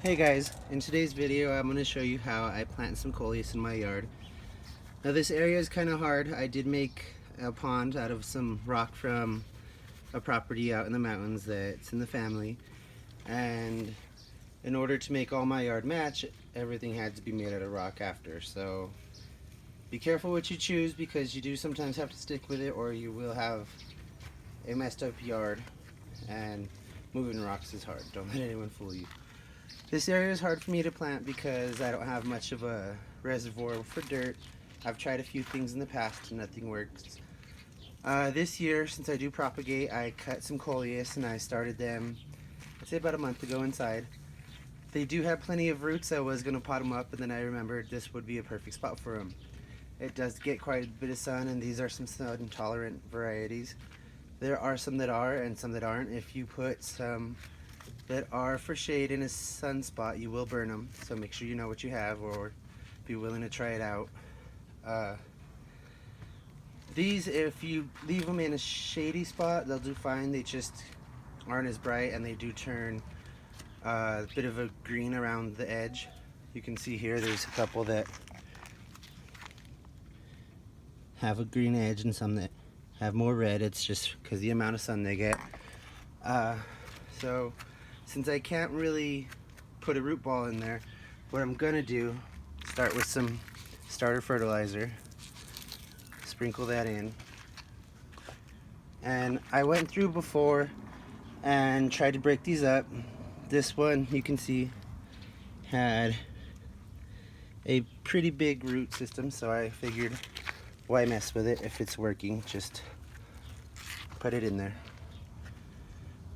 Hey guys, in today's video I'm going to show you how I plant some coleus in my yard. Now this area is kind of hard. I did make a pond out of some rock from a property out in the mountains that's in the family, and in order to make all my yard match, everything had to be made out of rock after. So be careful what you choose, because you do sometimes have to stick with it or you will have a messed up yard, and moving rocks is hard. Don't let anyone fool you. This area is hard for me to plant because I don't have much of a reservoir for dirt. I've tried a few things in the past and nothing works. This year, since I do propagate, I cut some coleus and I started them, I'd say about a month ago inside. They do have plenty of roots. I was going to pot them up, and then I remembered this would be a perfect spot for them. It does get quite a bit of sun, and these are some sun tolerant varieties. There are some that are and some that aren't. If you put some that are for shade in a sunspot, you will burn them, so make sure you know what you have or be willing to try it out. These, if you leave them in a shady spot, they'll do fine. They just aren't as bright, and they do turn a bit of a green around the edge. You can see here there's a couple that have a green edge and some that have more red. It's just because the amount of sun they get. So since I can't really put a root ball in there, what I'm gonna do, start with some starter fertilizer, sprinkle that in. And I went through before and tried to break these up. This one, you can see, had a pretty big root system, so I figured, why mess with it if it's working? Just put it in there.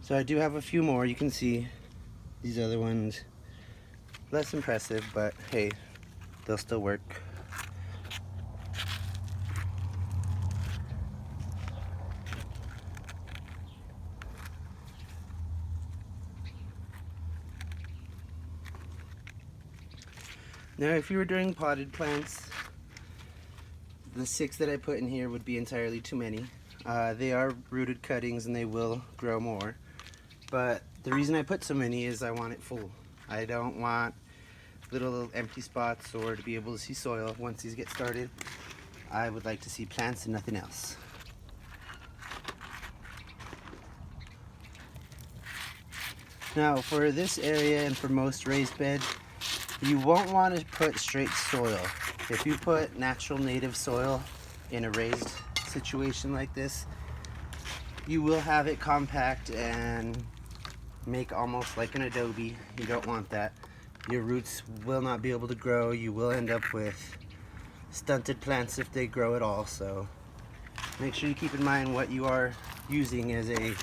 So I do have a few more. You can see these other ones, less impressive, but hey, they'll still work. Now if you were doing potted plants, the 6 that I put in here would be entirely too many. They are rooted cuttings and they will grow more. But the reason I put so many is I want it full. I don't want little empty spots or to be able to see soil. Once these get started, I would like to see plants and nothing else. Now for this area and for most raised beds, you won't want to put straight soil. If you put natural native soil in a raised situation like this, you will have it compact and make almost like an adobe. You don't want that. Your roots will not be able to grow. You will end up with stunted plants if they grow at all. So make sure you keep in mind what you are using as a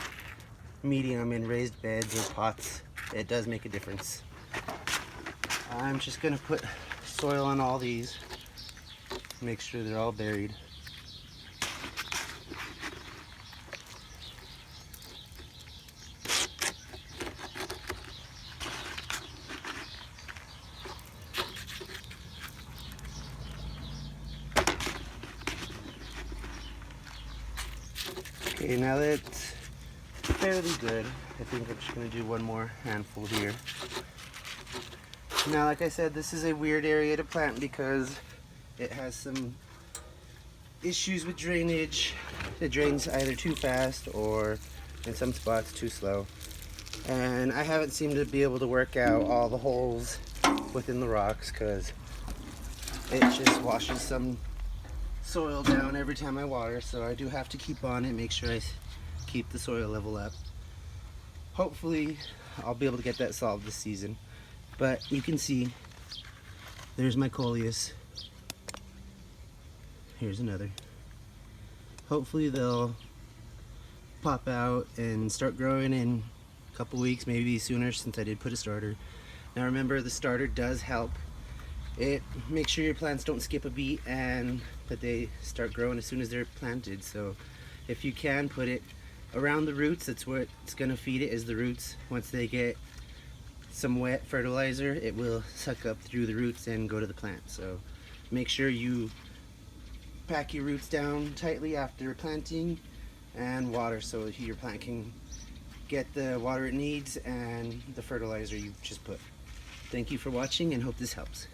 medium in raised beds or pots. It does make a difference. I'm just gonna put soil on all these, make sure they're all buried. Okay, now that's fairly good. I think I'm just going to do one more handful here. Now, like I said, this is a weird area to plant because it has some issues with drainage. It drains either too fast or in some spots too slow. And I haven't seemed to be able to work out all the holes within the rocks because it just washes some soil down every time I water, so I do have to keep on it, make sure I keep the soil level up. Hopefully I'll be able to get that solved this season. But you can see there's my coleus. Here's another. Hopefully they'll pop out and start growing in a couple weeks, maybe sooner, since I did put a starter. Now remember, the starter does help. It makes sure your plants don't skip a beat and that they start growing as soon as they're planted. So if you can put it around the roots, that's what it's going to feed it, is the roots. Once they get some wet fertilizer, it will suck up through the roots and go to the plant. So make sure you pack your roots down tightly after planting and water so your plant can get the water it needs and the fertilizer you've just put. Thank you for watching and hope this helps.